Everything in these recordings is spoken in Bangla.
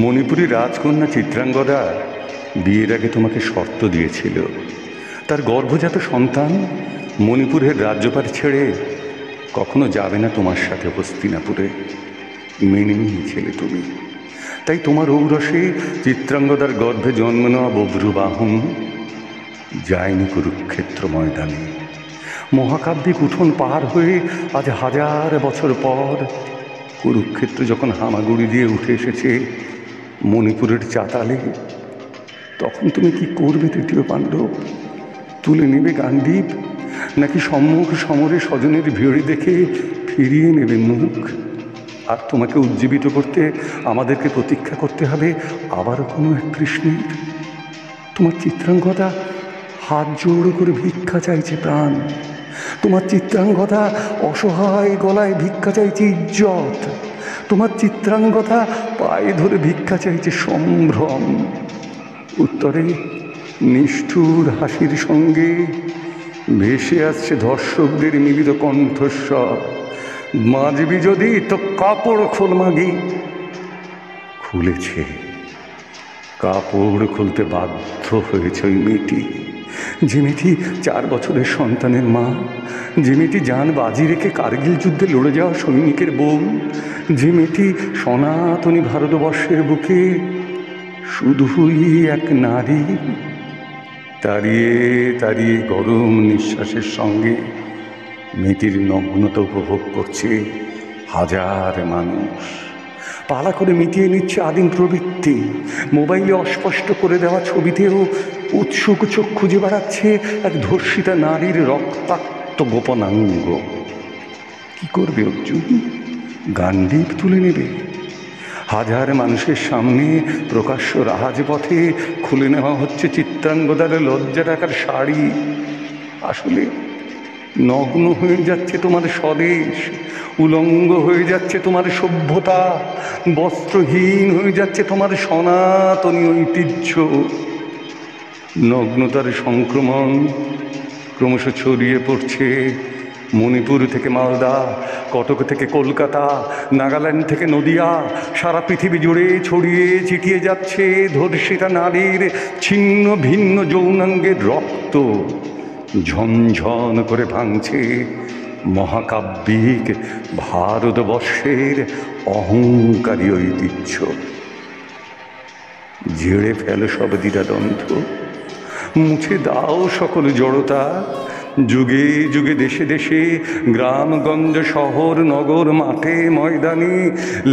মণিপুরী রাজকন্যা চিত্রাঙ্গদা বিয়ের আগে তোমাকে শর্ত দিয়েছিল, তার গর্ভজাত সন্তান মণিপুরের রাজ্যপাট ছেড়ে কখনো যাবে না তোমার সাথে হস্তিনাপুরে। মেনে নিয়েছিলে তুমি, তাই তোমার ঔরসে চিত্রাঙ্গদার গর্ভে জন্ম নেওয়া বভ্রুবাহন যায়নি কুরুক্ষেত্র ময়দানে। মহাকাব্যিক উঠোন পার হয়ে আজ হাজার বছর পর কুরুক্ষেত্র যখন হামাগুড়ি দিয়ে উঠে এসেছে মণিপুরের চাতালে, তখন তুমি কি করবে তৃতীয় পাণ্ডব? তুলে নেবে গান্ডীব, নাকি সম্মুখ সমরে স্বজনের ভিড় দেখে ফিরিয়ে নেবে মুখ? আর তোমাকে উজ্জীবিত করতে আমাদেরকে প্রতীক্ষা করতে হবে আবার কোনো এক কৃষ্ণের। তোমার চিত্রাঙ্গদা হাত জোড় করে ভিক্ষা চাইছে প্রাণ, তোমার চিত্রাঙ্গদা অসহায় গলায় ভিক্ষা চাইছে ইজ্জত, তোমার চিত্রাঙ্গদা পায়ে ধরে ভিক্ষা চাইছে সম্ভ্রম। উত্তরে নিষ্ঠুর হাসির সঙ্গে ভেসে আসছে ধর্ষকদের মিলিত কণ্ঠস্বর, বাঁচবি যদি তো কাপড় খোল মাগি। খুলেছে, কাপড় খুলতে বাধ্য হয়েছে ওই মেয়েটি, যে মেয়েটি 4 বছরের সন্তানের মা, যে মেয়েটি জান বাজি রেখে কার্গিল যুদ্ধে লড়ে যাওয়া সৈনিকের বউ, যে মেয়েটি সনাতনী ভারতবর্ষের বুকে শুধুই এক নারী। তাড়িয়ে তাড়িয়ে গরম নিঃশ্বাসের সঙ্গে মেয়েটির নগ্নতা উপভোগ করছে হাজার মানুষ। পালা করে মিটিয়ে নিচ্ছে আদিম প্রবৃত্তি, মোবাইলে অস্পষ্ট করে দেওয়া ছবিতেও উৎসুক চোখ খুঁজে বেড়াচ্ছে এক ধর্ষিতা নারীর রক্তাক্ত গোপনাঙ্গ। কি করবে অর্জুন? গান্ডীব তুলে নেবে? হাজার মানুষের সামনে প্রকাশ্য রাজপথে খুলে নেওয়া হচ্ছে চিত্রাঙ্গদার লজ্জা ঢাকার শাড়ি। আসলে নগ্ন হয়ে যাচ্ছে তোমার স্বদেশ, উলঙ্গ হয়ে যাচ্ছে তোমার সভ্যতা, বস্ত্রহীন হয়ে যাচ্ছে তোমার সনাতনী ঐতিহ্য। নগ্নতার সংক্রমণ ক্রমশ ছড়িয়ে পড়ছে মণিপুর থেকে মালদা, কটক থেকে কলকাতা, নাগাল্যান্ড থেকে নদিয়া, সারা পৃথিবী জুড়ে ছড়িয়ে ছিটিয়ে যাচ্ছে ধর্ষিতা নারীর ছিন্ন ভিন্ন যৌনাঙ্গের রক্ত। ঝনঝন করে ভাঙছে মহাকাব্যিক ভারতবর্ষের অহংকারী ঐতিহ্য। ঝেড়ে ফেলো সব দ্বিধাদ্বন্দ্ব, মুছে দাও সকল জড়তা। যুগে যুগে দেশে দেশে, গ্রামগঞ্জ শহর নগর মাঠে ময়দানে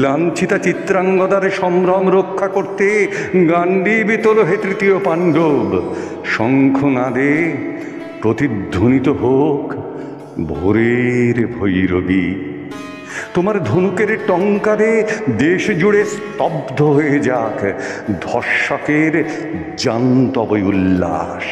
লাঞ্ছিতা চিত্রাঙ্গদার সম্ভ্রম রক্ষা করতে গান্ডীব তোলো হে তৃতীয় পাণ্ডব। শঙ্খনাদে প্রতিধ্বনিত হোক ভোরের ভৈরবী, তোমার ধনুকের টঙ্কারে দেশ জুড়ে স্তব্ধ হয়ে যাক ধর্ষকের জান্তব উল্লাস।